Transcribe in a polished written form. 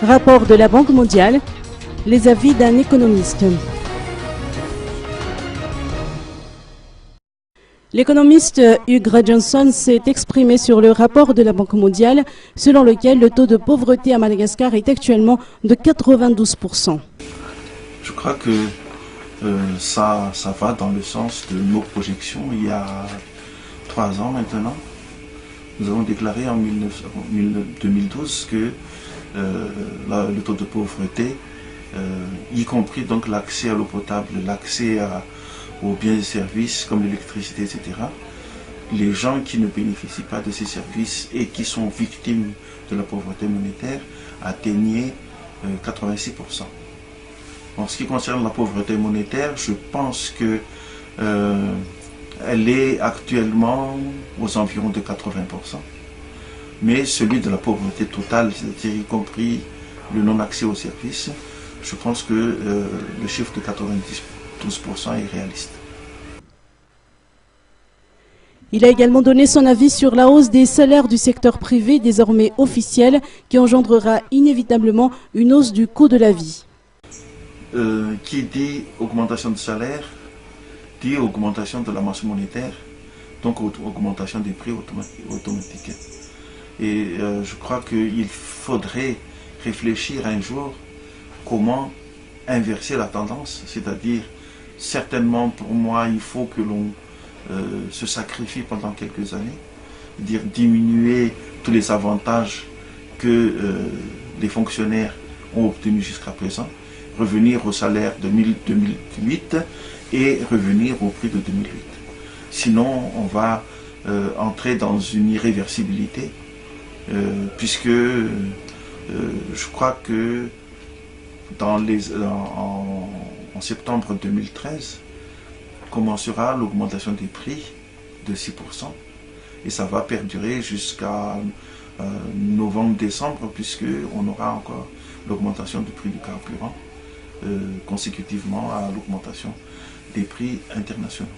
Rapport de la Banque mondiale, les avis d'un économiste. L'économiste Hugh Johnson s'est exprimé sur le rapport de la Banque mondiale selon lequel le taux de pauvreté à Madagascar est actuellement de 92%. Je crois que ça va dans le sens de nos projections. Il y a 3 ans maintenant, nous avons déclaré en 2012 que le taux de pauvreté, y compris donc l'accès à l'eau potable, l'accès aux biens et services comme l'électricité, etc., les gens qui ne bénéficient pas de ces services et qui sont victimes de la pauvreté monétaire atteignaient 86%. En ce qui concerne la pauvreté monétaire, je pense que elle est actuellement aux environs de 80%. Mais celui de la pauvreté totale, c'est-à-dire y compris le non-accès aux services, je pense que le chiffre de 92% est réaliste. Il a également donné son avis sur la hausse des salaires du secteur privé, désormais officielle, qui engendrera inévitablement une hausse du coût de la vie. Qui dit augmentation de salaire, dit augmentation de la masse monétaire, donc augmentation des prix automatiques. Et je crois qu'il faudrait réfléchir un jour comment inverser la tendance, c'est-à-dire certainement pour moi il faut que l'on se sacrifie pendant quelques années, dire diminuer tous les avantages que les fonctionnaires ont obtenus jusqu'à présent, revenir au salaire de 2008 et revenir au prix de 2008. Sinon on va entrer dans une irréversibilité puisque je crois que en septembre 2013 commencera l'augmentation des prix de 6% et ça va perdurer jusqu'à novembre-décembre puisqu'on aura encore l'augmentation du prix du carburant consécutivement à l'augmentation des prix internationaux.